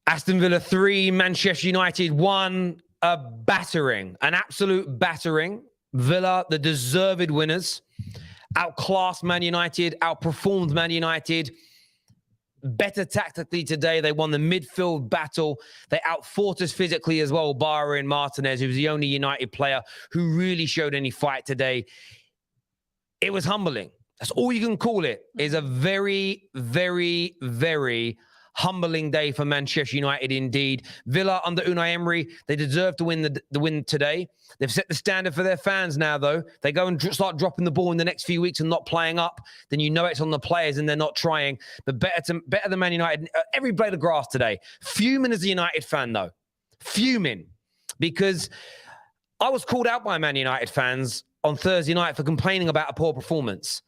Aston Villa 3, Manchester United 1. A battering, an absolute battering. Villa, the deserved winners, outclassed Man United, outperformed Man United. Better tactically today. They won the midfield battle. They outfought us physically as well, barring Martinez, who was the only United player who really showed any fight today. It was humbling. That's all you can call it. Is a very, very, very humbling day for Manchester United indeed. Villa under Unai Emery, they deserve to win the win today. They've set the standard for their fans now, though. They go and start dropping the ball in the next few weeks and not playing up, then you know it's on the players and they're not trying. But better than Man United. Every blade of grass today. Fuming as a United fan, though. Fuming. Because I was called out by Man United fans on Thursday night for complaining about a poor performance.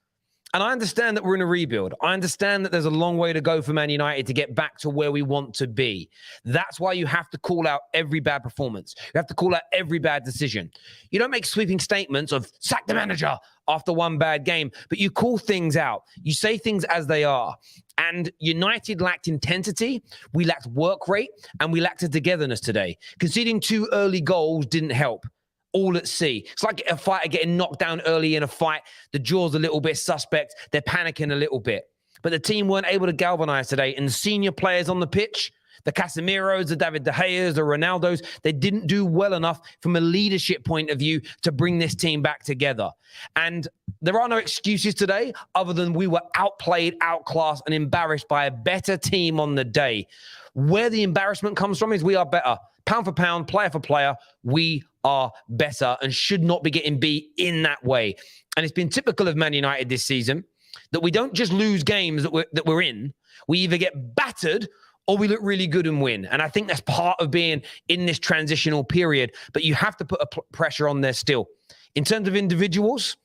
And I understand that we're in a rebuild. I understand that there's a long way to go for Man United to get back to where we want to be. That's why you have to call out every bad performance. You have to call out every bad decision. You don't make sweeping statements of sack the manager after one bad game, but you call things out. You say things as they are. And United lacked intensity, we lacked work rate, and we lacked a togetherness today. Conceding 2 early goals didn't help. All at sea. It's like a fighter getting knocked down early in a fight. The jaw's a little bit suspect. They're panicking a little bit. But the team weren't able to galvanize today. And the senior players on the pitch, the Casemiros, the David De Gea's, the Ronaldos, they didn't do well enough from a leadership point of view to bring this team back together. And there are no excuses today other than we were outplayed, outclassed, and embarrassed by a better team on the day. Where the embarrassment comes from is we are better. Pound for pound, player for player, we are better and should not be getting beat in that way. And it's been typical of Man United this season that we don't just lose games that we're in. We either get battered or we look really good and win. And I think that's part of being in this transitional period. But you have to put a pressure on there still. In terms of individuals,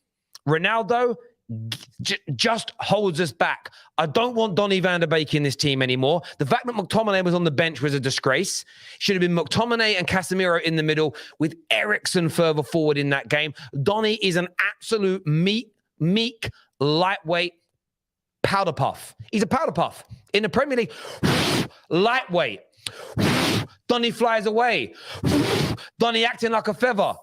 Ronaldo just holds us back. I don't want Donny van der Beek in this team anymore. The fact that McTominay was on the bench was a disgrace. Should have been McTominay and Casemiro in the middle with Eriksen further forward in that game. Donny is an absolute meek, lightweight powder puff. He's a powder puff. In the Premier League, lightweight. Donny flies away. Donny acting like a feather.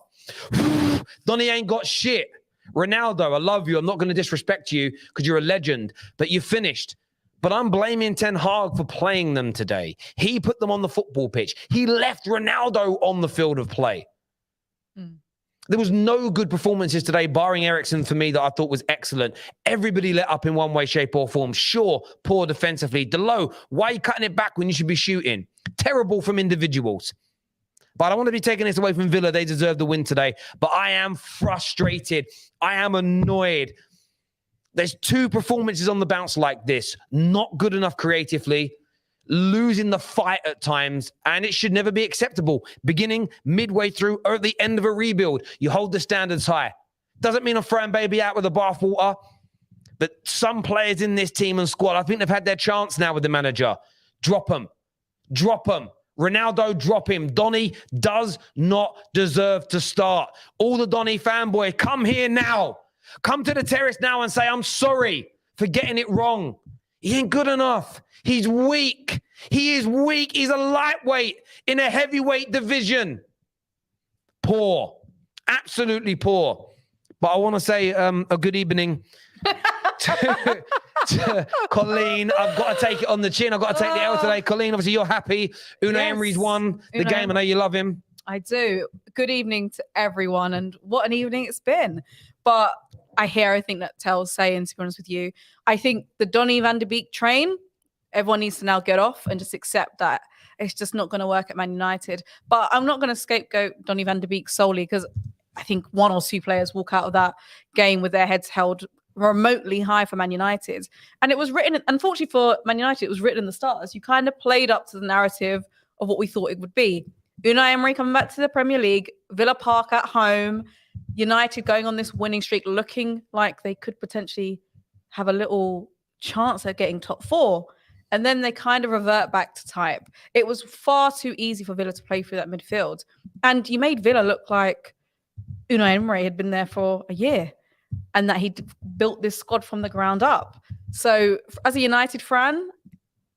Donny ain't got shit. Ronaldo, I love you. I'm not going to disrespect you because you're a legend, but you're finished. But I'm blaming Ten Hag for playing them today. He put them on the football pitch. He left Ronaldo on the field of play. There was no good performances today, barring Eriksen for me, that I thought was excellent. Everybody let up in one way, shape, or form. Sure, poor defensively. Delo, why are you cutting it back when you should be shooting? Terrible from individuals. But I don't want to be taking this away from Villa. They deserve the win today. But I am frustrated. I am annoyed. There's 2 performances on the bounce like this. Not good enough creatively. Losing the fight at times. And it should never be acceptable. Beginning, midway through, or at the end of a rebuild. You hold the standards high. Doesn't mean I'm throwing baby out with the bathwater. But some players in this team and squad, I think they've had their chance now with the manager. Drop them. Drop them. Ronaldo, drop him. Donny does not deserve to start. All the Donny fanboy, come here now. Come to the terrace now and say, I'm sorry for getting it wrong. He ain't good enough. He's weak. He is weak. He's a lightweight in a heavyweight division. Poor. Absolutely poor. But I want to say a good evening to Collen. I've got to take it on the chin. I've got to take the L today. Collen, obviously you're happy. Unai Emery's won the game. I know you love him. I do. Good evening to everyone. And what an evening it's been. But I hear everything that Tel's saying, to be honest with you. I think the Donny van der Beek train, everyone needs to now get off and just accept that it's just not going to work at Man United. But I'm not going to scapegoat Donny van der Beek solely, because I think 1 or 2 players walk out of that game with their heads held remotely high for Man United. And it was written, unfortunately for Man United, it was written in the stars. You kind of played up to the narrative of what we thought it would be. Unai Emery coming back to the Premier League, Villa Park at home, United going on this winning streak, looking like they could potentially have a little chance at getting top 4. And then they kind of revert back to type. It was far too easy for Villa to play through that midfield. And you made Villa look like Unai Emery had been there for a year and that he'd built this squad from the ground up. So as a United fan,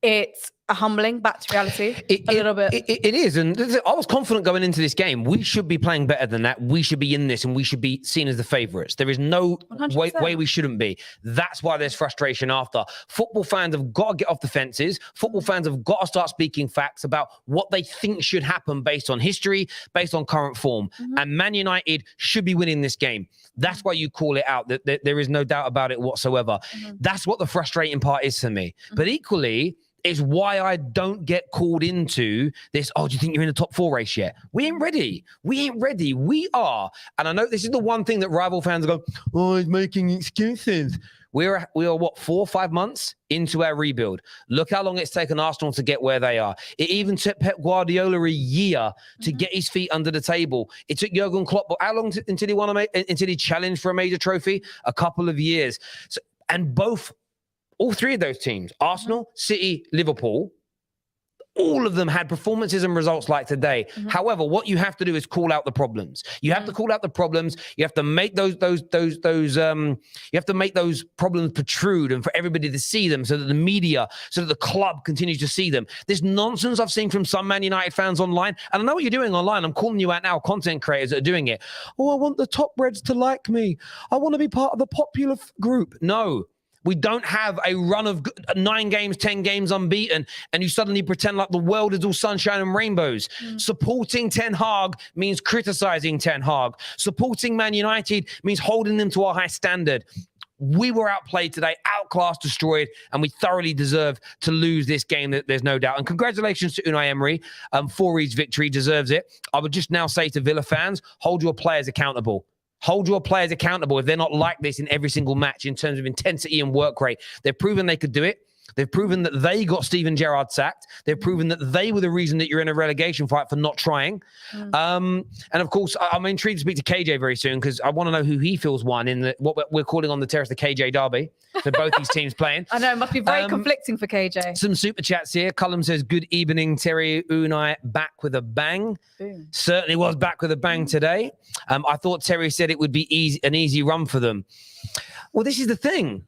it a humbling back to reality a little bit. It is. And I was confident going into this game. We should be playing better than that. We should be in this and we should be seen as the favourites. There is no way we shouldn't be. That's why there's frustration after. Football fans have got to get off the fences. Football fans have got to start speaking facts about what they think should happen based on history, based on current form. And Man United should be winning this game. That's why you call it out. That there is no doubt about it whatsoever. That's what the frustrating part is for me. But equally, it's why I don't get called into this, do you think you're in the top 4 race yet? We ain't ready. We are. And I know this is the one thing that rival fans go, he's making excuses. We are what, 4 or 5 months into our rebuild. Look how long it's taken Arsenal to get where they are. It even took Pep Guardiola a year to get his feet under the table. It took Jurgen Klopp, how long until he challenged for a major trophy? A couple of years. So, and all 3 of those teams, Arsenal, City, Liverpool, all of them had performances and results like today. However, what you have to do is call out the problems. You have to call out the problems. You have to make those problems protrude and for everybody to see them so that the media, so that the club continues to see them. This nonsense I've seen from some Man United fans online, and I know what you're doing online. I'm calling you out now, content creators that are doing it. I want the top reds to like me. I want to be part of the popular group. No. We don't have a run of 9 games, 10 games unbeaten, and you suddenly pretend like the world is all sunshine and rainbows. Supporting Ten Hag means criticizing Ten Hag. Supporting Man United means holding them to a high standard. We were outplayed today, outclassed, destroyed, and we thoroughly deserve to lose this game. There's no doubt. And congratulations to Unai Emery for his victory. Deserves it. I would just now say to Villa fans, hold your players accountable. Hold your players accountable if they're not like this in every single match in terms of intensity and work rate. They've proven they could do it. They've proven that they got Steven Gerrard sacked. They've proven that they were the reason that you're in a relegation fight for not trying. And of course, I'm intrigued to speak to KJ very soon because I want to know who he feels won in what we're calling on the Terrace the KJ Derby. So both these teams playing. I know, it must be very conflicting for KJ. Some super chats here. Collen says, good evening, Terry Unai, back with a bang. Boom. Certainly was back with a bang today. I thought Terry said it would be an easy run for them. Well, this is the thing.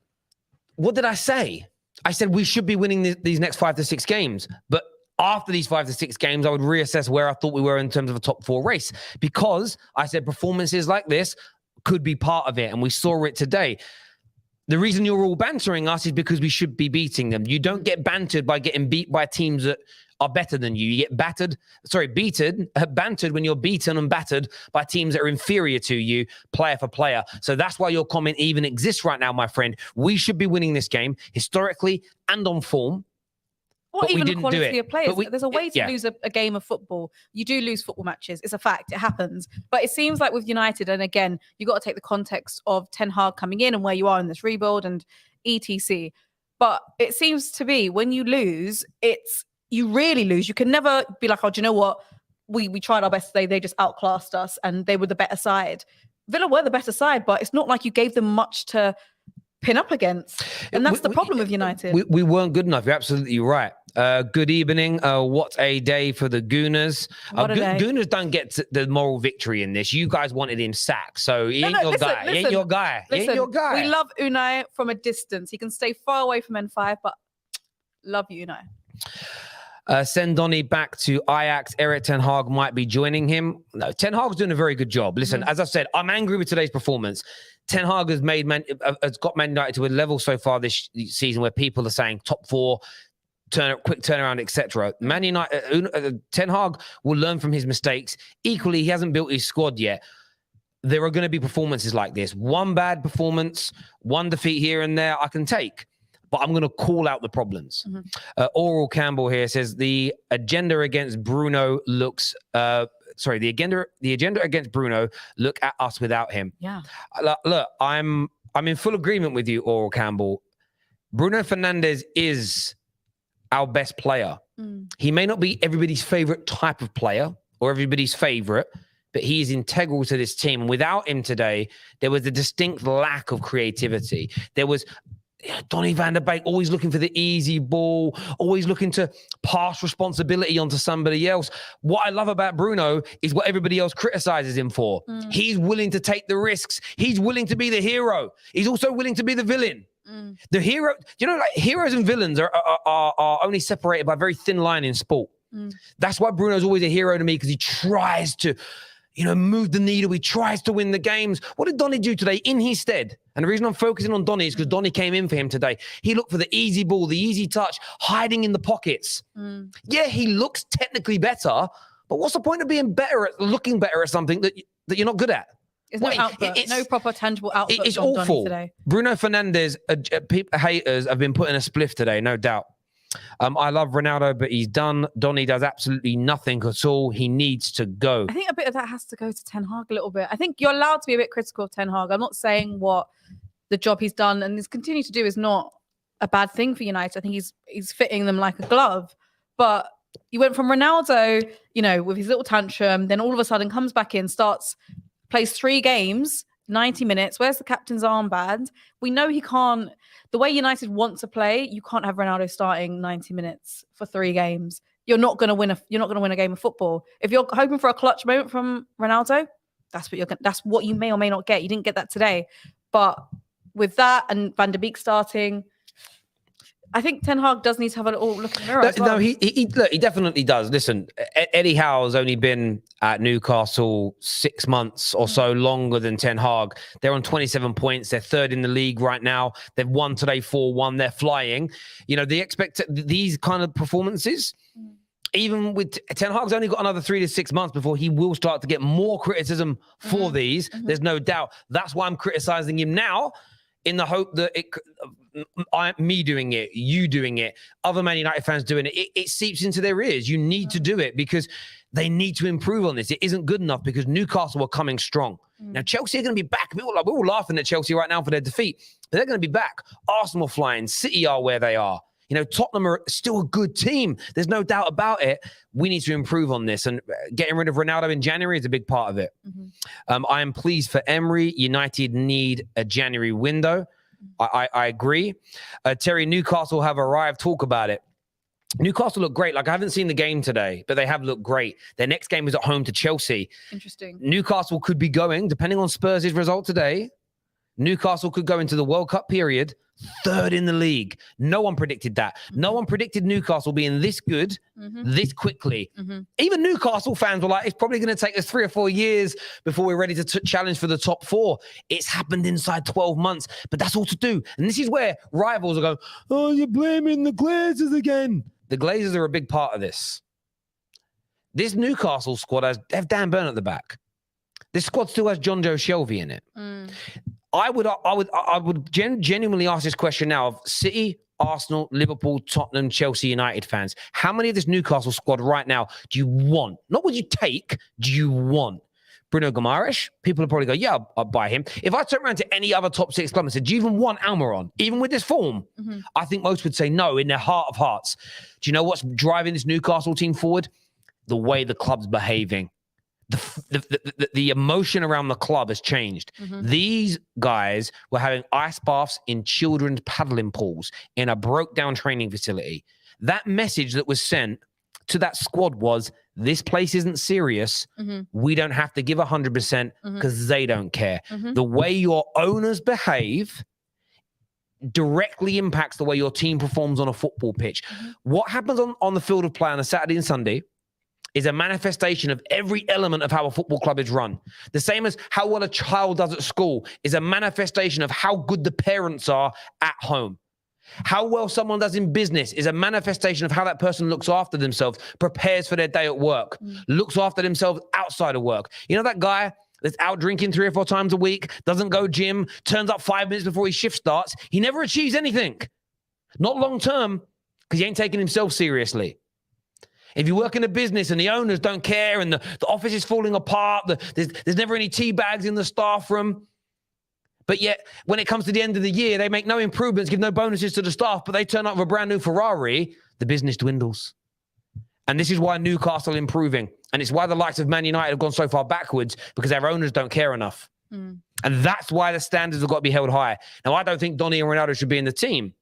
What did I say? I said we should be winning these next 5 to 6 games. But after these 5 to 6 games, I would reassess where I thought we were in terms of a top 4 race. Because I said performances like this could be part of it. And we saw it today. The reason you're all bantering us is because we should be beating them. You don't get bantered by getting beat by teams that are better than you. You get bantered when you're beaten and battered by teams that are inferior to you, player for player. So that's why your comment even exists right now, my friend. We should be winning this game historically and on form. Or even the quality of players. There's a way to lose a game of football. You do lose football matches. It's a fact. It happens. But it seems like with United, and again, you got to take the context of Ten Hag coming in and where you are in this rebuild and etc. But it seems to be when you lose, you really lose. You can never be like, do you know what? We tried our best today. They just outclassed us and they were the better side. Villa were the better side, but it's not like you gave them much to pin up against. And that's the problem with United. We weren't good enough. You're absolutely right. Good evening. What a day for the Gooners. Gooners don't get the moral victory in this. You guys wanted him sacked, so he ain't your guy. He ain't your guy. He ain't your guy. We love Unai from a distance. He can stay far away from N5, but love you, Unai. Send Donny back to Ajax. Erik Ten Hag might be joining him. No, Ten Hag's doing a very good job. Listen, as I said, I'm angry with today's performance. Ten Hag has got Man United to a level so far this season where people are saying top 4, quick turnaround, etc. Man United, Ten Hag will learn from his mistakes. Equally, he hasn't built his squad yet. There are going to be performances like this. One bad performance, one defeat here and there, I can take. But I'm going to call out the problems. Oral Campbell here says the agenda against Bruno looks. The agenda against Bruno. Look at us without him. Yeah. Look, I'm in full agreement with you, Oral Campbell. Bruno Fernandes is our best player. He may not be everybody's favorite type of player or everybody's favorite, but he is integral to this team. Without him today, there was a distinct lack of creativity. There was Donny van der Beek always looking for the easy ball, always looking to pass responsibility onto somebody else. What I love about Bruno is what everybody else criticizes him for. He's willing to take the risks. He's willing to be the hero. He's also willing to be the villain. The hero, like heroes and villains are only separated by a very thin line in sport. That's why Bruno's always a hero to me, because he tries to, move the needle. He tries to win the games. What did Donny do today in his stead? And the reason I'm focusing on Donny is because Donny came in for him today. He looked for the easy ball, the easy touch, hiding in the pockets. Yeah, he looks technically better, but what's the point of being better at looking better at something that you're not good at? There's no output, no proper tangible output. It's awful. Today. Bruno Fernandes, haters have been putting a spliff today, no doubt. I love Ronaldo, but he's done. Donny does absolutely nothing at all. He needs to go. I think a bit of that has to go to Ten Hag a little bit. I think you're allowed to be a bit critical of Ten Hag. I'm not saying what the job he's done and he's continued to do is not a bad thing for United. I think he's fitting them like a glove. But you went from Ronaldo, with his little tantrum, then all of a sudden comes back in, plays 3 games, 90 minutes. Where's the captain's armband? We know he can't. The way United want to play, you can't have Ronaldo starting 90 minutes for 3 games. You're not going to win a game of football. If you're hoping for a clutch moment from Ronaldo, that's what you may or may not get. You didn't get that today. But with that and Van der Beek starting, I think Ten Hag does need to have a little look in the mirror as well. No, he definitely does. Listen, Eddie Howe's only been at Newcastle 6 months or so longer than Ten Hag. They're on 27 points. They're 3rd in the league right now. They've won today 4-1. They're flying. They expect these kind of performances. Even with Ten Hag's only got another 3 to 6 months before he will start to get more criticism for these. There's no doubt. That's why I'm criticizing him now, in the hope that me doing it, you doing it, other Man United fans doing it, it seeps into their ears. You need to do it because they need to improve on this. It isn't good enough because Newcastle are coming strong. Now, Chelsea are going to be back. We're all laughing at Chelsea right now for their defeat, but they're going to be back. Arsenal flying, City are where they are. Tottenham are still a good team. There's no doubt about it. We need to improve on this. And getting rid of Ronaldo in January is a big part of it. I am pleased for Emery. United need a January window. I agree. Terry, Newcastle have arrived. Talk about it. Newcastle look great. I haven't seen the game today, but they have looked great. Their next game is at home to Chelsea. Interesting. Newcastle could be going, depending on Spurs' result today, Newcastle could go into the World Cup period 3rd in the league. No one predicted that. No one predicted Newcastle being this good, this quickly. Even Newcastle fans were like, it's probably going to take us 3 or 4 years before we're ready to challenge for the top 4. It's happened inside 12 months, but that's all to do. And this is where rivals are going, oh, you're blaming the Glazers again. The Glazers are a big part of this. This Newcastle squad have Dan Burn at the back. This squad still has John Joe Shelby in it. I would genuinely ask this question now of City, Arsenal, Liverpool, Tottenham, Chelsea, United fans. How many of this Newcastle squad right now do you want? Not would you take, do you want? Bruno Guimaraes? People will probably go, yeah, I'll buy him. If I turn around to any other top 6 club and said, do you even want Almiron? Even with this form? I think most would say no in their heart of hearts. Do you know what's driving this Newcastle team forward? The way the club's behaving. The emotion around the club has changed. These guys were having ice baths in children's paddling pools in a broke down training facility. That message that was sent to that squad was, this place isn't serious. We don't have to give 100% because they don't care. The way your owners behave directly impacts the way your team performs on a football pitch. What happens on the field of play on a Saturday and Sunday is a manifestation of every element of how a football club is run. The same as how well a child does at school is a manifestation of how good the parents are at home. How well someone does in business is a manifestation of how that person looks after themselves, prepares for their day at work, looks after themselves outside of work. You know that guy that's out drinking 3 or 4 times a week, doesn't go gym, turns up 5 minutes before his shift starts. He never achieves anything. Not long term, because he ain't taking himself seriously. If you work in a business and the owners don't care and the office is falling apart, there's never any tea bags in the staff room. But yet, when it comes to the end of the year, they make no improvements, give no bonuses to the staff, but they turn up with a brand new Ferrari, the business dwindles. And this is why Newcastle are improving. And it's why the likes of Man United have gone so far backwards, because their owners don't care enough. And that's why the standards have got to be held high. Now, I don't think Donny and Ronaldo should be in the team.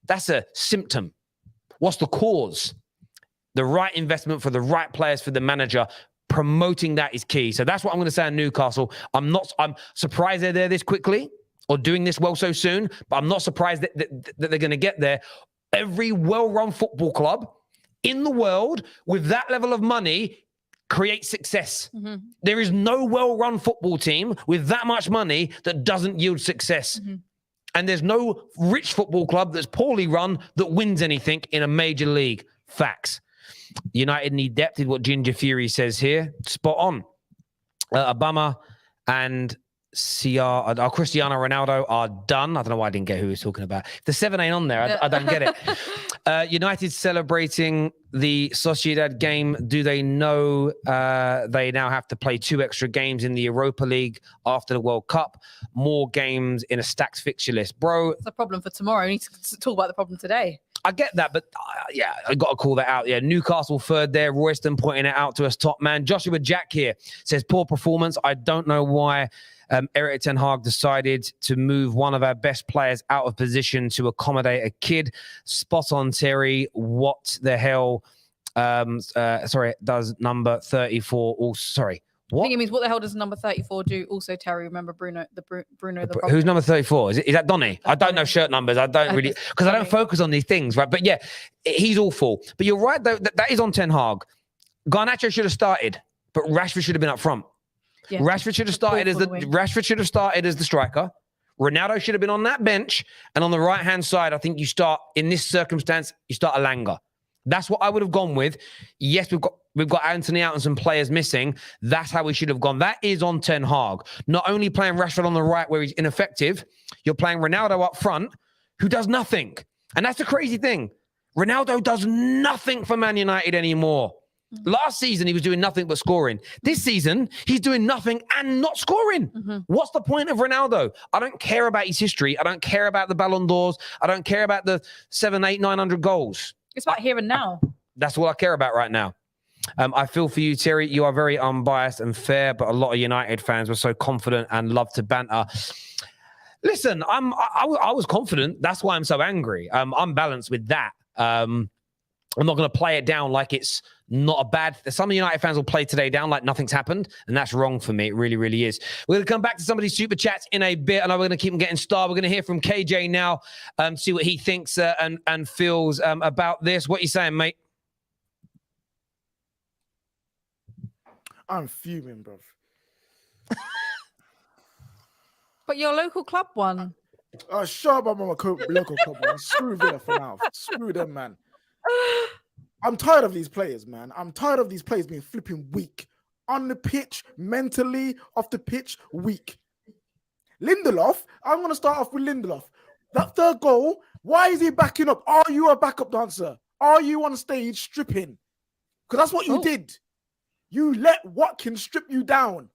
That's a symptom. What's the cause? The right investment for the right players, for the manager. Promoting that is key. So that's what I'm going to say on Newcastle. I'm surprised they're there this quickly. or doing this well so soon, but I'm not surprised that they're going to get there. Every well-run football club in the world with that level of money creates success. Mm-hmm. There is no well-run football team with that much money that doesn't yield success. Mm-hmm. And there's no rich football club that's poorly run that wins anything in a major league. Facts. United need depth is what Ginger Fury says here. Spot on. Obama and Cristiano Ronaldo are done. I don't know why I didn't get who he was talking about. The 7 ain't on there. I don't get it. United celebrating the Sociedad game. Do they know they now have to play 2 extra games in the Europa League after the World Cup? More games in a stacked fixture list. Bro. It's a problem for tomorrow. We need to talk about the problem today. I get that, but yeah, I got to call that out. Yeah, Newcastle third there. Royston pointing it out to us, top man. Joshua Jack here says, poor performance. I don't know why Erik ten Hag decided to move one of our best players out of position to accommodate a kid. Spot on, Terry. What the hell? Does number 34 also, sorry. What? I think it means what the hell does number 34 do? Also, Terry, remember Bruno the problem. Who's number 34? Is that Donny? I don't know shirt numbers. I don't really, because I don't focus on these things, right? But yeah, he's awful. But you're right, though, that is on Ten Hag. Garnacho should have started, but Rashford should have been up front. Yeah. Rashford should have started as the striker. Ronaldo should have been on that bench. And on the right-hand side, I think you start, in this circumstance, you start Elanga. That's what I would have gone with. Yes, we've got Anthony out and some players missing. That's how we should have gone. That is on Ten Hag. Not only playing Rashford on the right where he's ineffective, you're playing Ronaldo up front who does nothing. And that's the crazy thing. Ronaldo does nothing for Man United anymore. Mm-hmm. Last season, he was doing nothing but scoring. This season, he's doing nothing and not scoring. Mm-hmm. What's the point of Ronaldo? I don't care about his history. I don't care about the Ballon d'Ors. I don't care about the 700, 800, 900 goals. It's about here and now. That's what I care about right now. I feel for you, Terry. You are very unbiased and fair, but a lot of United fans were so confident and love to banter. Listen, I was confident. That's why I'm so angry. I'm balanced with that. I'm not going to play it down like it's not a bad... Some United fans will play today down like nothing's happened, and that's wrong for me. It really, really is. We're going to come back to some of these super chats in a bit, and we're going to keep them getting started. We're going to hear from KJ now, see what he thinks and feels about this. What are you saying, mate? I'm fuming, bro. But your local club won. Shut up, I'm a local club, man. Screw Villa for now. Screw them, man. I'm tired of these players, man. I'm tired of these players being flipping weak. On the pitch, mentally, off the pitch, weak. Lindelof, I'm going to start off with Lindelof. That third goal, why is he backing up? Are you a backup dancer? Are you on stage stripping? Because that's what you did. You let Watkins strip you down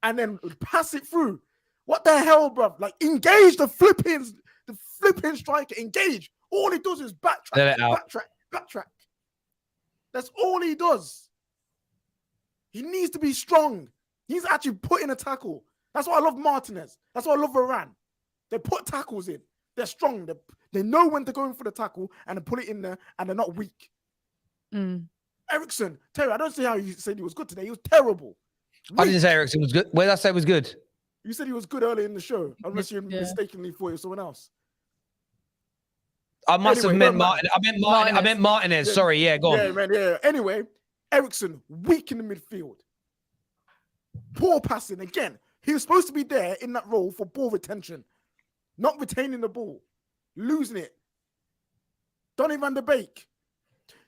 and then pass it through. What the hell, bro? Like, engage the flipping striker. Engage. All he does is backtrack. That's all he does. He needs to be strong. He's actually putting a tackle. That's why I love Martinez. That's why I love Varane. They put tackles in. They're strong. They know when to go in for the tackle and they put it in there and they're not weak. Eriksen, Terry, I don't see how you said he was good today. He was terrible. I didn't say Eriksen was good. Where did I say was good? You said he was good earlier in the show, unless you mistakenly thought it was someone else. I must have meant Martin. I meant Martinez. Yeah. Sorry, go on. Yeah, man, yeah. Anyway, Eriksen, weak in the midfield. Poor passing. Again, he was supposed to be there in that role for ball retention. Not retaining the ball. Losing it. Donny van der Beek.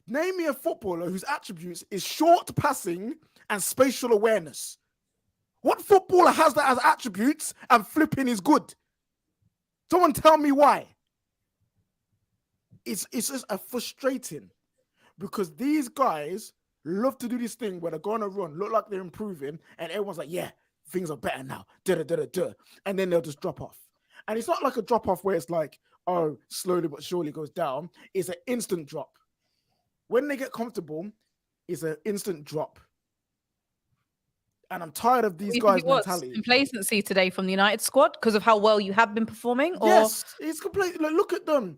Name me a footballer whose attributes is short passing and spatial awareness. What footballer has that as attributes and flipping is good? Someone tell me why. It's just a frustrating because these guys love to do this thing where they're going to run, look like they're improving, and everyone's like, yeah, things are better now. And then they'll just drop off. And it's not like a drop off where it's like, oh, slowly but surely goes down. It's an instant drop. When they get comfortable, it's an instant drop. And I'm tired of these guys' mentality. Complacency today from the United squad because of how well you have been performing? Or... Yes, it's complete. Look at them.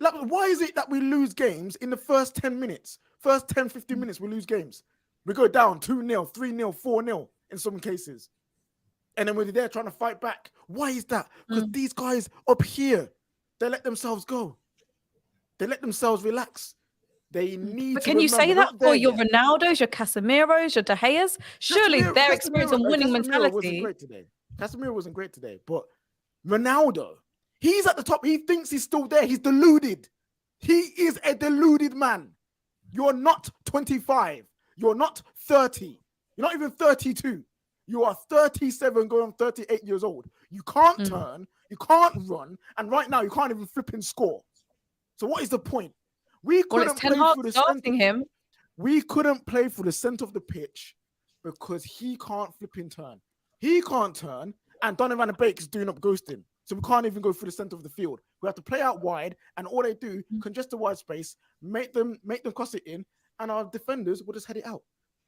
Like, why is it that we lose games in the first 10 minutes? First 10, 15 minutes, we lose games. We go down 2-0, 3-0, 4-0 in some cases. And then when they're trying to fight back, why is that? Because these guys up here, they let themselves go. They let themselves relax. They need But to can you say that for your yet. Ronaldos, your Casemiros, your De Geas? Surely their experience and winning mentality. Wasn't great today. Casemiro wasn't great today, but Ronaldo, he's at the top. He thinks he's still there. He's deluded. He is a deluded man. You're not 25. You're not 30. You're not even 32. You are 37 going on 38 years old. You can't turn. You can't run. And right now, you can't even flip and score. So what is the point? We couldn't play through the center. We couldn't play through the center of the pitch because he can't flip and turn. He can't turn, and Donovan and Baker's doing up ghosting. So we can't even go through the center of the field. We have to play out wide, and all they do, congest the wide space, make them cross it in, and our defenders will just head it out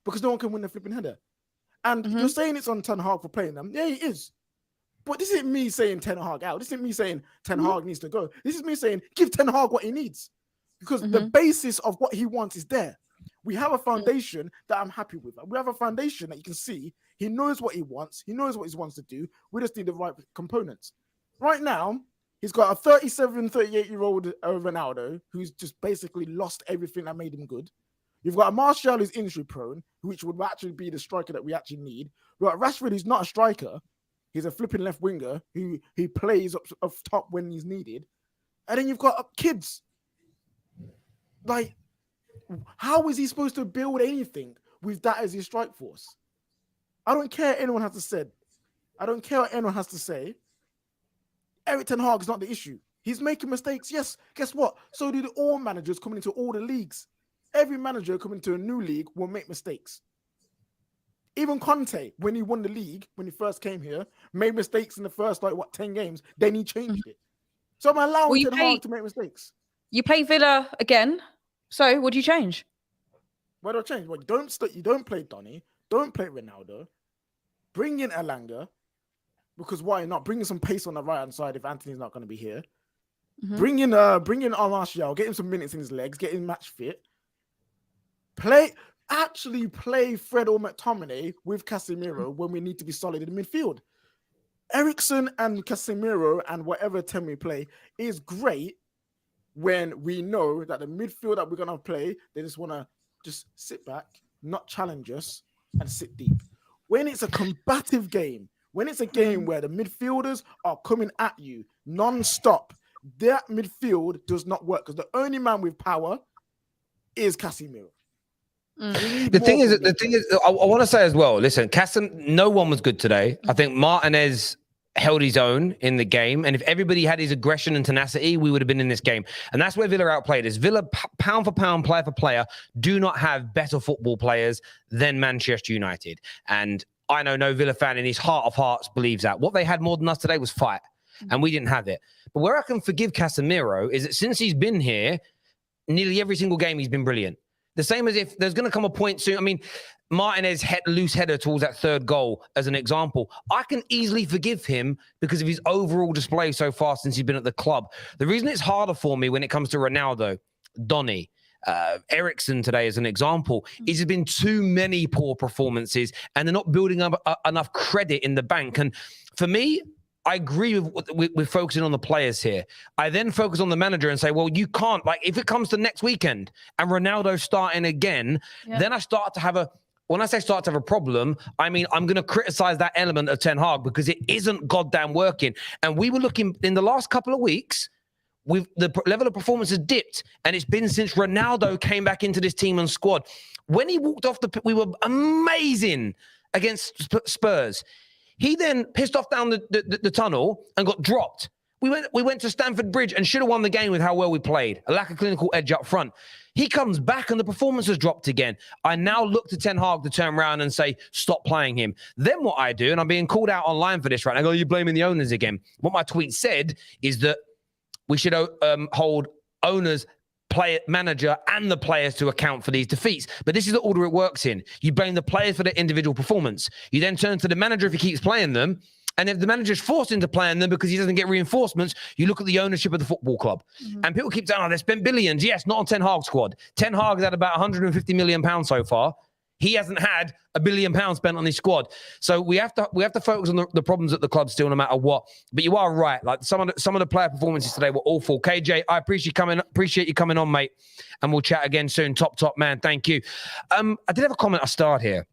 because no one can win the flipping header. And you're saying it's on Ten Hag for playing them. Yeah, it is. But this isn't me saying Ten Hag out. This isn't me saying Ten Hag needs to go. This is me saying give Ten Hag what he needs. Because the basis of what he wants is there. We have a foundation that I'm happy with. We have a foundation that you can see. He knows what he wants. He knows what he wants to do. We just need the right components. Right now, he's got a 37, 38-year-old Ronaldo who's just basically lost everything that made him good. You've got a Martial who's injury prone, which would actually be the striker that we actually need. We've got Rashford who's not a striker. He's a flipping left winger who plays up top when he's needed. And then you've got kids. Like, how is he supposed to build anything with that as his strike force? I don't care what anyone has to say. I don't care what anyone has to say. Erik Ten Hag is not the issue. He's making mistakes. Yes, guess what? So do all managers coming into all the leagues. Every manager coming to a new league will make mistakes. Even Conte, when he won the league, when he first came here, made mistakes in the first, 10 games. Then he changed it. So I'm allowing Ten Hag to make mistakes. You play Villa again. So what do you change? What do I change? Well, you don't play Donny. Don't play Ronaldo. Bring in Elanga. Because why not? Bring in some pace on the right hand side if Anthony's not going to be here. Bring in Martial, get him some minutes in his legs, get him match fit. Actually play Fred or McTominay with Casemiro when we need to be solid in the midfield. Eriksen and Casemiro and whatever 10 we play is great when we know that the midfield that we're going to play, they just want to just sit back, not challenge us, and sit deep. When it's a combative game, when it's a game where the midfielders are coming at you non-stop, that midfield does not work because the only man with power is Casemiro. The thing is, I want to say as well, listen, no one was good today. I think Martinez held his own in the game. And if everybody had his aggression and tenacity, we would have been in this game. And that's where Villa outplayed us. Villa, pound for pound, player for player, do not have better football players than Manchester United. And I know no Villa fan in his heart of hearts believes that. What they had more than us today was fight. And we didn't have it. But where I can forgive Casemiro is that since he's been here, nearly every single game he's been brilliant. The same as if there's going to come a point soon. I mean, Martinez loose header towards that third goal as an example. I can easily forgive him because of his overall display so far since he's been at the club. The reason it's harder for me when it comes to Ronaldo, Donny, Eriksen today as an example, is there's been too many poor performances and they're not building up enough credit in the bank. And for me, I agree with focusing on the players here. I then focus on the manager and say, well, you can't, like, if it comes to next weekend and Ronaldo's starting again, then I start to have when I say start to have a problem, I mean, I'm going to criticize that element of Ten Hag because it isn't goddamn working. And we were looking in the last couple of weeks, the level of performance has dipped, and it's been since Ronaldo came back into this team and squad. When he walked off we were amazing against Spurs. He then pissed off down the tunnel and got dropped. We went to Stamford Bridge and should have won the game with how well we played. A lack of clinical edge up front. He comes back and the performance has dropped again. I now look to Ten Hag to turn around and say, stop playing him. Then what I do, and I'm being called out online for this right now, I go, you're blaming the owners again. What my tweet said is that we should hold owners, manager, and the players to account for these defeats. But this is the order it works in. You blame the players for their individual performance. You then turn to the manager if he keeps playing them. And if the manager's forced into playing them because he doesn't get reinforcements, you look at the ownership of the football club. And people keep saying, they spent billions. Yes, not on Ten Hag's squad. Ten Hag has had about £150 million so far. He hasn't had £1 billion spent on his squad. So we have to focus on the problems at the club still, no matter what. But you are right. Like some of the player performances today were awful. KJ, I appreciate you coming on, mate. And we'll chat again soon. Top man. Thank you. I did have a comment I started here.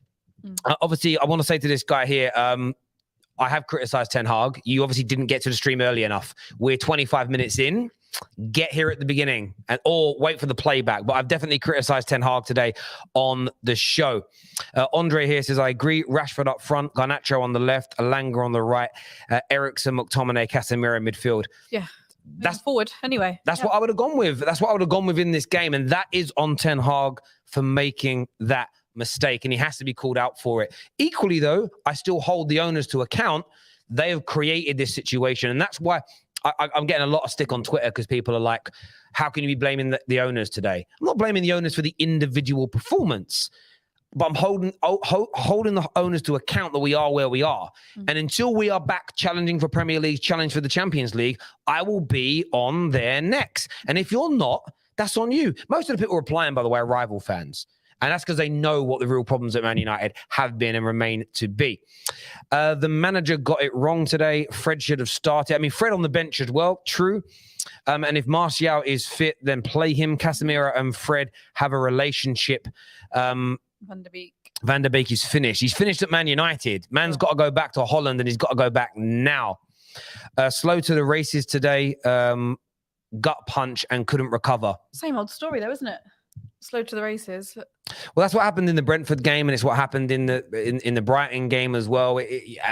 Obviously, I want to say to this guy here, I have criticized Ten Hag. You obviously didn't get to the stream early enough. We're 25 minutes in. Get here at the beginning or wait for the playback. But I've definitely criticized Ten Hag today on the show. Andre here says, I agree. Rashford up front, Garnacho on the left, Alanga on the right, Eriksen, McTominay, Casemiro midfield. Yeah. That's forward anyway. That's what I would have gone with. That's what I would have gone with in this game. And that is on Ten Hag for making that mistake. And he has to be called out for it. Equally, though, I still hold the owners to account. They have created this situation. And that's why I'm getting a lot of stick on Twitter because people are like, how can you be blaming the owners today? I'm not blaming the owners for the individual performance, but I'm holding the owners to account that we are where we are. And until we are back challenging for Premier League, challenge for the Champions League, I will be on their necks. And if you're not, that's on you. Most of the people replying, by the way, are rival fans. And that's because they know what the real problems at Man United have been and remain to be. The manager got it wrong today. Fred should have started. I mean, Fred on the bench as well. True. And if Martial is fit, then play him. Casemiro and Fred have a relationship. Van der Beek is finished. He's finished at Man United. Man's got to go back to Holland and he's got to go back now. Slow to the races today. Gut punch and couldn't recover. Same old story though, isn't it? Slow to the races. Well, that's what happened in the Brentford game, and it's what happened in the Brighton game as well.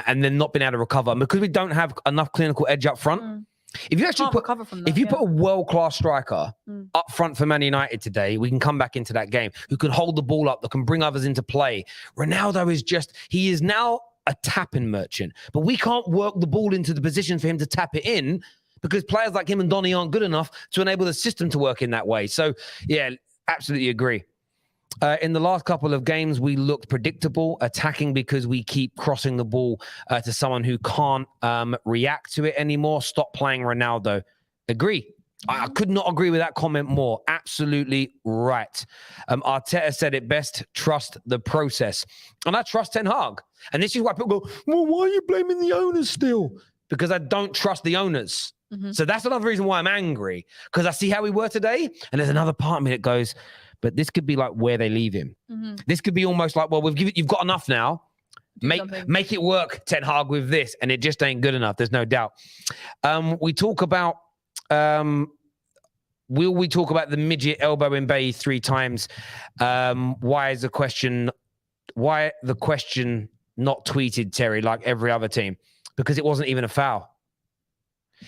And then not being able to recover, and because we don't have enough clinical edge up front. If you actually put a world-class striker up front for Man United today, we can come back into that game. Who can hold the ball up, that can bring others into play. Ronaldo he is now a tapping merchant, but we can't work the ball into the position for him to tap it in because players like him and Donny aren't good enough to enable the system to work in that way. So, yeah. Absolutely agree. In the last couple of games, we looked predictable, attacking because we keep crossing the ball to someone who can't react to it anymore. Stop playing Ronaldo. Agree. I could not agree with that comment more. Absolutely right. Arteta said it best, trust the process. And I trust Ten Hag. And this is why people go, well, why are you blaming the owners still? Because I don't trust the owners. So that's another reason why I'm angry, because I see how we were today. And there's another part of me that goes, but this could be like where they leave him. This could be almost like, well, you've got enough now. Make it work, Ten Hag, with this. And it just ain't good enough. There's no doubt. We talk about, will we talk about the midget elbowing Bailly 3 times? Why the question not tweeted, Terry, like every other team? Because it wasn't even a foul.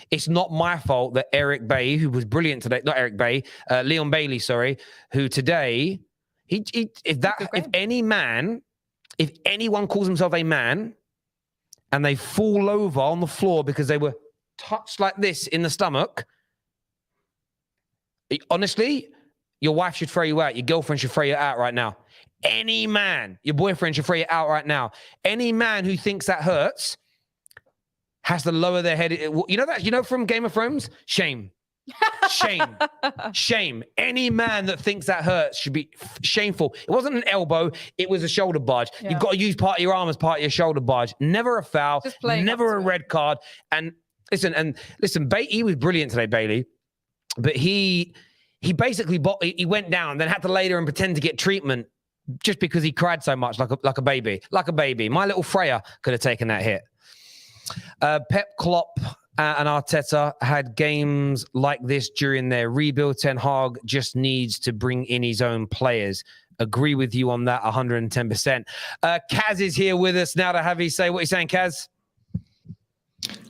It's not my fault that Eric Bailly, who was brilliant today, not Eric Bailly, Leon Bailey, sorry, who today, if anyone calls himself a man and they fall over on the floor because they were touched like this in the stomach, honestly, your wife should throw you out. Your girlfriend should throw you out right now. Any man, your boyfriend should throw you out right now. Any man who thinks that hurts has to lower their head. You know from Game of Thrones? Shame. Shame. Any man that thinks that hurts should be shameful. It wasn't an elbow. It was a shoulder barge. Yeah. You've got to use part of your arm as part of your shoulder barge. Never a foul. Never a red card. And listen, he was brilliant today, Bailey. But he basically he went down, then had to lay there and pretend to get treatment just because he cried so much, like a baby. My little Freya could have taken that hit. Pep, Klopp and Arteta had games like this during their rebuild. Ten Hag just needs to bring in his own players. Agree with you on that 110%. Kaz is here with us now to have you say what you're saying, Kaz.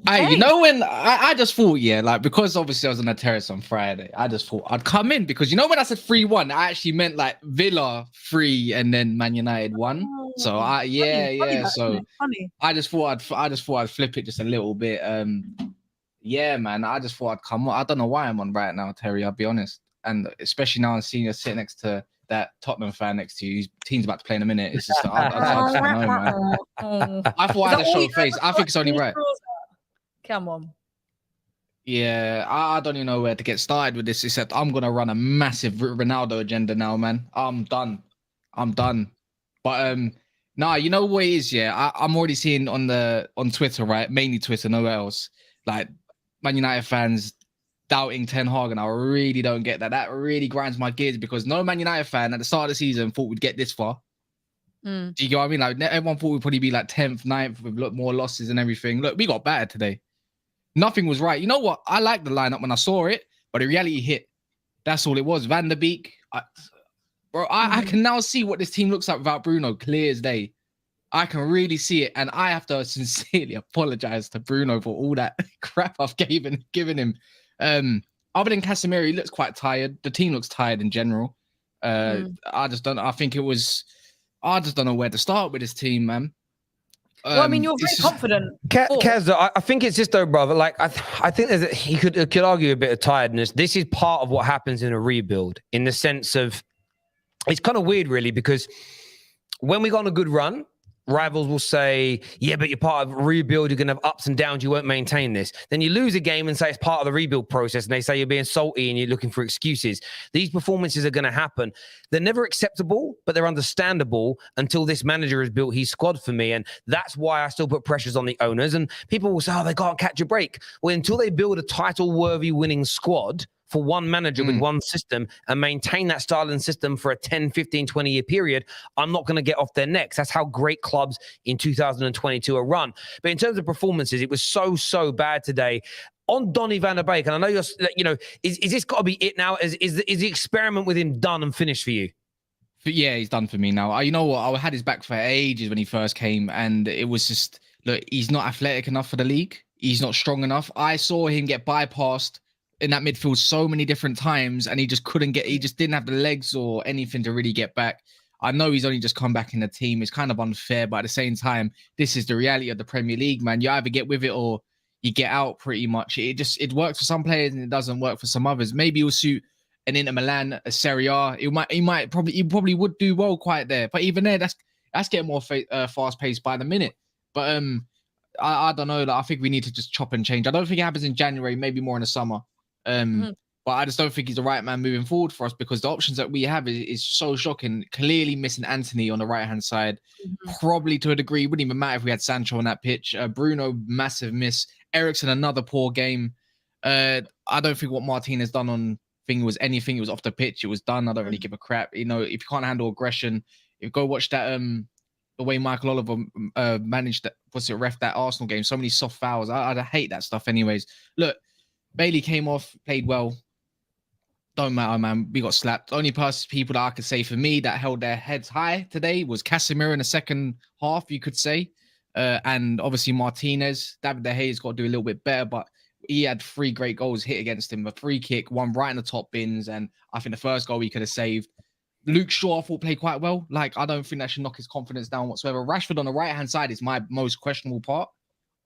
You know, when I just thought, because obviously I was on the terrace on Friday, I just thought I'd come in because, you know, when I said 3-1, I actually meant like Villa 3 and then Man United 1. So funny, so funny. I just thought I'd flip it just a little bit. Man, I just thought I'd come on. I don't know why I'm on right now, Terry, I'll be honest. And especially now I'm seeing you sitting next to that Tottenham fan next to you. His team's about to play in a minute. It's just I just don't know, man. I thought I had to show face. I think it's only right. Come on. Yeah, I don't even know where to get started with this, except I'm going to run a massive Ronaldo agenda now, man. I'm done. But nah, you know what it is, yeah. I'm already seeing on Twitter, right? Mainly Twitter, nowhere else. Like Man United fans doubting Ten Hag, and I really don't get that. That really grinds my gears because no Man United fan at the start of the season thought we'd get this far. Do you get what I mean? Like everyone thought we'd probably be like 10th, 9th with a lot more losses and everything. Look, we got battered today. Nothing was right. You know what? I liked the lineup when I saw it, but the reality hit. That's all it was. Van der Beek. I can now see what this team looks like without Bruno, clear as day. I can really see it. And I have to sincerely apologize to Bruno for all that crap I've given him. Other than Casemiro, he looks quite tired. The team looks tired in general. I just don't know where to start with this team, man. Well, I mean, you're very confident. Kaz, I think it's just though, brother. Like I think he could argue a bit of tiredness. This is part of what happens in a rebuild, in the sense of it's kind of weird, really, because when we go on a good run, rivals will say, yeah, but you're part of a rebuild. You're going to have ups and downs. You won't maintain this. Then you lose a game and say it's part of the rebuild process. And they say you're being salty and you're looking for excuses. These performances are going to happen. They're never acceptable, but they're understandable until this manager has built his squad for me. And that's why I still put pressures on the owners. And people will say, oh, they can't catch a break. Well, until they build a title-worthy winning squad for one manager with one system and maintain that style and system for a 10, 15, 20-year period, I'm not going to get off their necks. That's how great clubs in 2022 are run. But in terms of performances, it was so bad today. On Donny van der Beek, and I know is this got to be it now? Is the experiment with him done and finished for you? But yeah, he's done for me now. You know what? I had his back for ages when he first came, and it was just, look, he's not athletic enough for the league. He's not strong enough. I saw him get bypassed in that midfield so many different times, and he just didn't have the legs or anything to really get back. I know he's only just come back in the team. It's kind of unfair, but at the same time, this is the reality of the Premier League, man. You either get with it or you get out pretty much. It works for some players and it doesn't work for some others. Maybe he'll suit an Inter Milan, a Serie A. He probably would do well quite there. But even there, that's getting more fast paced by the minute. But I don't know. Like, I think we need to just chop and change. I don't think it happens in January, maybe more in the summer. But I just don't think he's the right man moving forward for us, because the options that we have is so shocking. Clearly missing Anthony on the right-hand side, probably to a degree. Wouldn't even matter if we had Sancho on that pitch. Bruno, massive miss. Eriksen, another poor game. I don't think what Martinez done on thing was anything. It was off the pitch. It was done. I don't really give a crap. You know, if you can't handle aggression, go watch that. The way Michael Oliver managed that, ref that Arsenal game. So many soft fouls. I hate that stuff. Anyways, look, Bailey came off, played well. Don't matter, man. We got slapped. The only people that I could say for me that held their heads high today was Casemiro in the second half, you could say. And obviously Martinez. David De Gea's got to do a little bit better, but he had 3 great goals hit against him. A free kick, one right in the top bins, and I think the first goal he could have saved. Luke Shaw, I thought, played quite well. Like, I don't think that should knock his confidence down whatsoever. Rashford on the right-hand side is my most questionable part.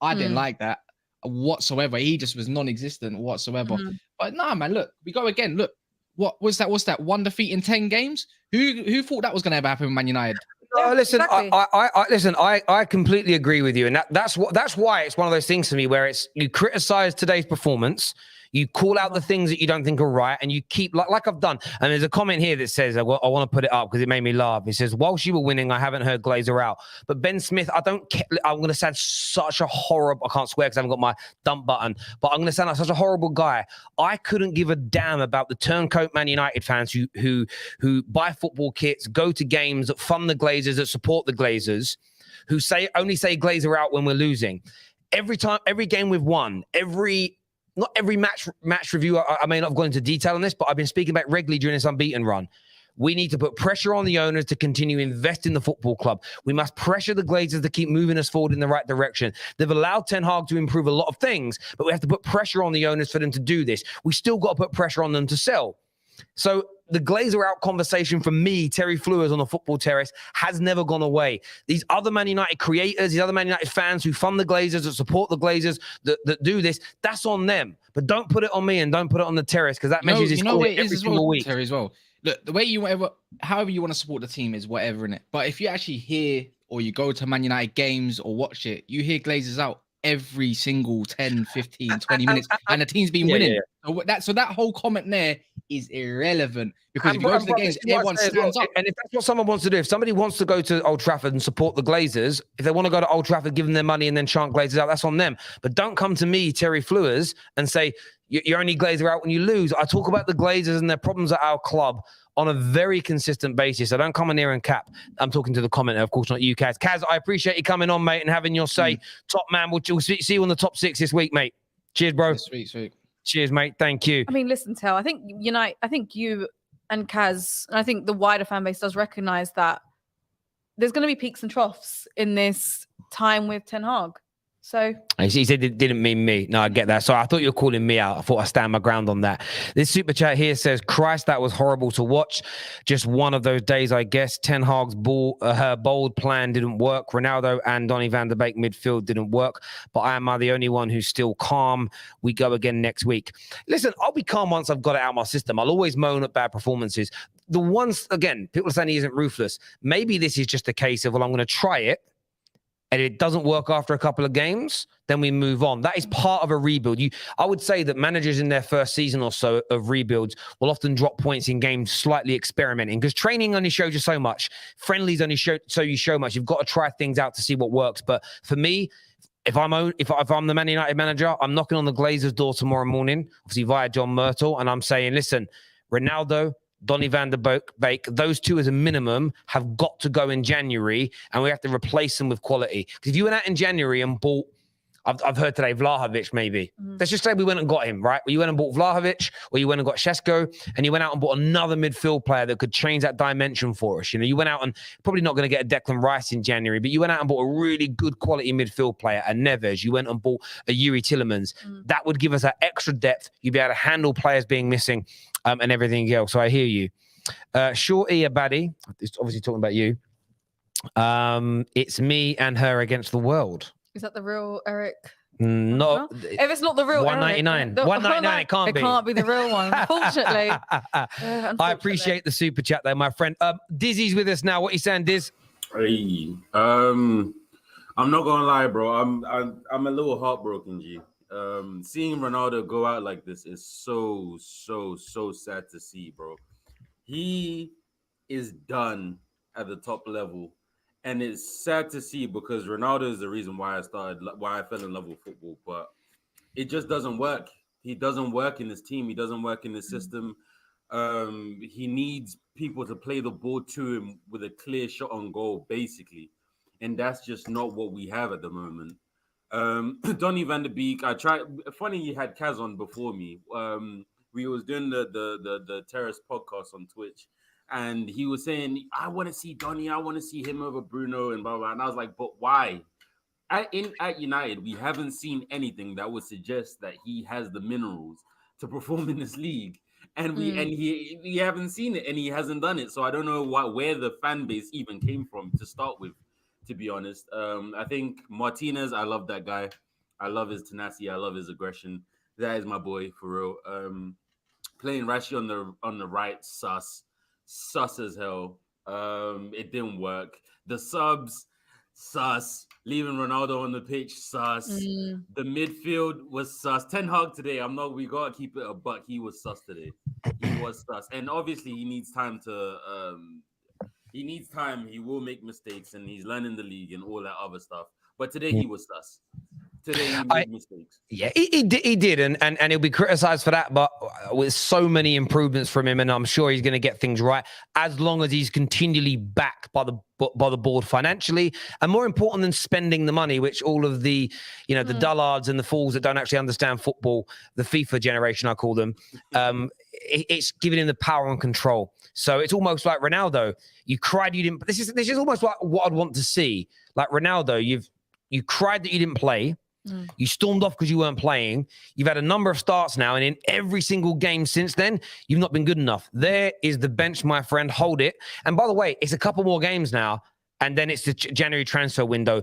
I didn't like that whatsoever. He just was non-existent whatsoever. But nah, man, look, we go again. Look, what's that? 1 defeat in 10 games? Who thought that was going to ever happen with Man United? No, listen, exactly. I completely agree with you, and that's why it's one of those things for me where it's you criticize today's performance, you call out the things that you don't think are right, and you keep like I've done. And there's a comment here that says I want to put it up because it made me laugh. It says, "Whilst you were winning, I haven't heard Glazer out, but Ben Smith, I'm going to sound such a horrible. I can't swear because I haven't got my dump button, but I'm going to sound like such a horrible guy. I couldn't give a damn about the turncoat Man United fans who buy football kits, go to games, that fund the Glazers, that support the Glazers, who only say Glazer out when we're losing. Every game we've won, not every match review, I may not have gone into detail on this, but I've been speaking about regularly during this unbeaten run. We need to put pressure on the owners to continue investing in the football club. We must pressure the Glazers to keep moving us forward in the right direction. They've allowed Ten Hag to improve a lot of things, but we have to put pressure on the owners for them to do this. We still got to put pressure on them to sell. So the Glazer out conversation for me, Terry Flewers on the football terrace, has never gone away. These other Man United creators, these other Man United fans who fund the Glazers, that support the Glazers, that do this, that's on them. But don't put it on me and don't put it on the terrace, because that message is every single week. Terry, as well. Look, the way however you want to support the team is whatever, innit? But if you actually hear or you go to Man United games or watch it, you hear Glazers out every single 10, 15, 20 minutes, and the team's been winning. Yeah. So that whole comment there is irrelevant because if you go to the games, everyone stands up. And if that's what someone wants to do, if somebody wants to go to Old Trafford and support the Glazers, if they want to go to Old Trafford, give them their money and then chant Glazers out, that's on them. But don't come to me, Terry Flewers, and say you're only Glazer out when you lose. I talk about the Glazers and their problems at our club on a very consistent basis. I don't come in here and cap. I'm talking to the commenter, of course, not you, Kaz. Kaz, I appreciate you coming on, mate, and having your say. Top man, we'll see you on the top 6 this week, mate. Cheers, bro. Sweet. Cheers, mate. Thank you. I mean, listen, Tel, I think you and Kaz, and I think the wider fan base does recognize that there's going to be peaks and troughs in this time with Ten Hag. So he said it didn't mean me. No, I get that. So I thought you were calling me out. I thought I stand my ground on that. This super chat here says, Christ, that was horrible to watch. Just one of those days, I guess. Ten Hag's her bold plan didn't work. Ronaldo and Donny van der Beek midfield didn't work. But am I the only one who's still calm? We go again next week. Listen, I'll be calm once I've got it out of my system. I'll always moan at bad performances. The ones, again, people are saying he isn't ruthless. Maybe this is just a case of, well, I'm going to try it. And if it doesn't work after a couple of games, then we move on. That is part of a rebuild. I would say that managers in their first season or so of rebuilds will often drop points in games slightly experimenting because training only shows you so much. Friendlies only show you so much. You've got to try things out to see what works. But for me, if I'm the Man United manager, I'm knocking on the Glazers' door tomorrow morning, obviously via John Myrtle, and I'm saying, listen, Ronaldo, Donny van der Beek, those two as a minimum have got to go in January, and we have to replace them with quality. Because if you went out in January and bought, I've heard today, Vlahovic maybe. Let's just say we went and got him, right? Well, you went and bought Vlahovic, or you went and got Šeško, and you went out and bought another midfield player that could change that dimension for us. You know, you went out and probably not going to get a Declan Rice in January, but you went out and bought a really good quality midfield player, a Neves. You went and bought a Yuri Tillemans. That would give us that extra depth. You'd be able to handle players being missing and everything else. So I hear you. Shorty Abadi, it's obviously talking about you. It's me and her against the world. Is that the real Eric? No. If it's not the real 199. Eric, 199, it can't be. It can't be the real one, unfortunately. I appreciate the super chat there, my friend. Dizzy's with us now. What are you saying, Diz? Hey, I'm not gonna lie, bro. I'm a little heartbroken, G. Seeing Ronaldo go out like this is so sad to see, bro. He is done at the top level. And it's sad to see because Ronaldo is the reason why I fell in love with football, but it just doesn't work. He doesn't work in his team. He doesn't work in his system. He needs people to play the ball to him with a clear shot on goal, basically. And that's just not what we have at the moment. Donny van der Beek, I tried. Funny you had Kaz on before me. We was doing the Terrace podcast on Twitch. And he was saying, I want to see Donny. I want to see him over Bruno and blah, blah. And I was like, but why? At United, we haven't seen anything that would suggest that he has the minerals to perform in this league. And we haven't seen it, and he hasn't done it. So I don't know where the fan base even came from to start with, to be honest. I think Martinez, I love that guy. I love his tenacity. I love his aggression. That is my boy, for real. Playing Rashi on the right, sus as hell. It didn't work. The subs, sus. Leaving Ronaldo on the pitch, sus. The midfield was sus. Ten Hag today, we gotta keep it a buck. He was sus today. He was sus. And obviously he needs time to he will make mistakes, and he's learning the league and all that other stuff. But today he was sus. Today he made mistakes. Yeah, he did, and he'll be criticised for that, but with so many improvements from him, and I'm sure he's going to get things right as long as he's continually backed by the board financially, and more important than spending the money, which all of the the dullards and the fools that don't actually understand football, the FIFA generation I call them, it's giving him the power and control. So it's almost like Ronaldo. You cried you didn't. This is almost like what I'd want to see. Like Ronaldo, you cried that you didn't play. You stormed off because you weren't playing. You've had a number of starts now, and in every single game since then, you've not been good enough. There is the bench, my friend. Hold it. And by the way, it's a couple more games now, and then it's the January transfer window.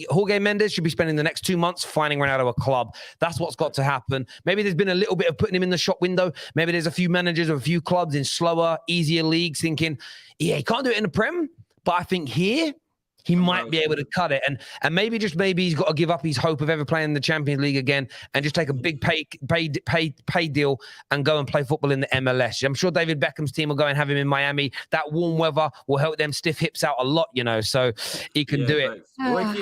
Jorge Mendes should be spending the next 2 months finding Ronaldo a club. That's what's got to happen. Maybe there's been a little bit of putting him in the shop window. Maybe there's a few managers or a few clubs in slower, easier leagues thinking, yeah, he can't do it in the Prem, but I think here, He might be able to cut it, and maybe he's got to give up his hope of ever playing in the Champions League again, and just take a big pay deal and go and play football in the MLS. I'm sure David Beckham's team will go and have him in Miami. That warm weather will help them stiff hips out a lot, so he can do it. Roy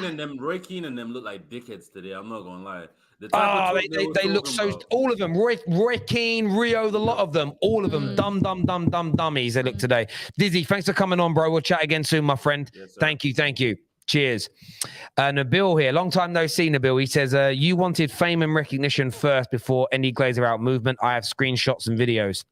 Keane and them look like dickheads today. I'm not gonna lie. They look so. All of them, Roy Keane, Rio, the lot of them, all of them, dumb dummies. They look today. Dizzy, thanks for coming on, bro. We'll chat again soon, my friend. Yes, thank you. Cheers. Nabil here, long time no see. Nabil, he says, you wanted fame and recognition first before any Glazer out movement. I have screenshots and videos.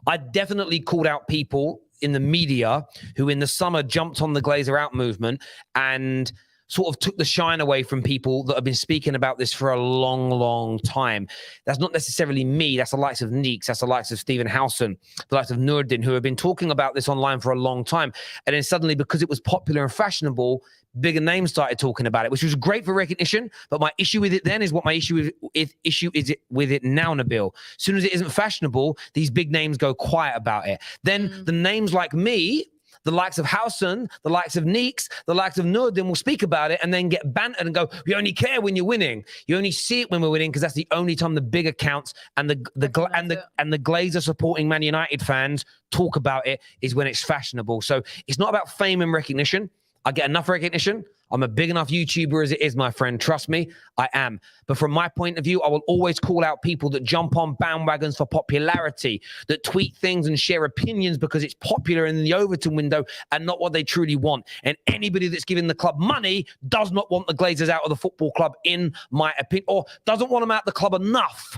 I definitely called out people in the media who in the summer jumped on the Glazer out movement and sort of took the shine away from people that have been speaking about this for a long, long time. That's not necessarily me. That's the likes of Neeks. That's the likes of Stephen Howson, the likes of Nurdin, who have been talking about this online for a long time. And then suddenly, because it was popular and fashionable, bigger names started talking about it, which was great for recognition. But my issue with it then is what my issue is with it now, Nabil. As soon as it isn't fashionable, these big names go quiet about it. Then the names like me, the likes of Howson, the likes of Neeks, the likes of Nurdin will speak about it and then get bantered and go, "We only care when you're winning. You only see it when we're winning because that's the only time the big accounts and the Glazer supporting Man United fans talk about it is when it's fashionable." So it's not about fame and recognition. I get enough recognition. I'm a big enough YouTuber as it is, my friend. Trust me, I am. But from my point of view, I will always call out people that jump on bandwagons for popularity, that tweet things and share opinions because it's popular in the Overton window and not what they truly want. And anybody that's giving the club money does not want the Glazers out of the football club, in my opinion, or doesn't want them out of the club enough.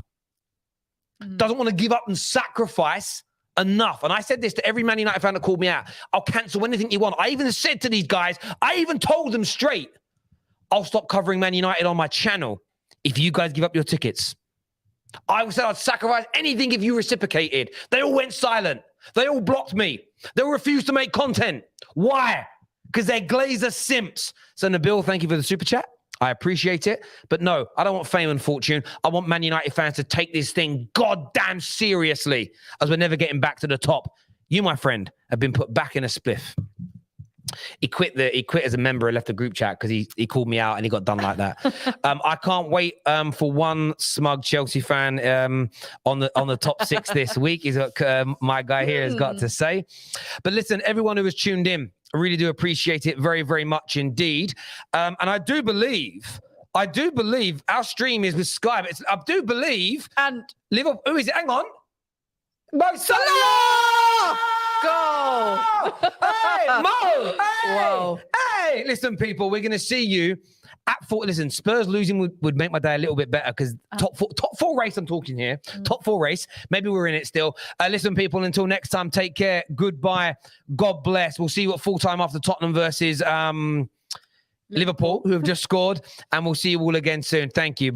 Doesn't want to give up and sacrifice enough. And I said this to every Man United fan that called me out. I'll cancel anything you want. I even said to these guys, I even told them straight, I'll stop covering Man United on my channel if you guys give up your tickets. I said I'd sacrifice anything if you reciprocated. They all went silent. They all blocked me. They all refused to make content. Why? Because they're Glazer simps. So Nabil, thank you for the super chat. I appreciate it. But no, I don't want fame and fortune. I want Man United fans to take this thing goddamn seriously, as we're never getting back to the top. You, my friend, have been put back in a spliff. He quit as a member and left the group chat because he called me out and he got done like that. I can't wait for one smug Chelsea fan on the top 6 this week. He's got my guy here has got to say. But listen, everyone who has tuned in, I really do appreciate it very, very much indeed. And I do believe our stream is with Sky, but I do believe and Liverpool. Who is it? Hang on. Mo Salah! Go! Hey, Mo! Hey! Whoa. Hey! Listen, people, we're going to see you at 4. Listen, Spurs losing would make my day a little bit better because top four race I'm talking here. Top 4 race. Maybe we're in it still. Listen, people, until next time, take care. Goodbye. God bless. We'll see you at full time after Tottenham versus Liverpool, who have just scored. And we'll see you all again soon. Thank you. Bye.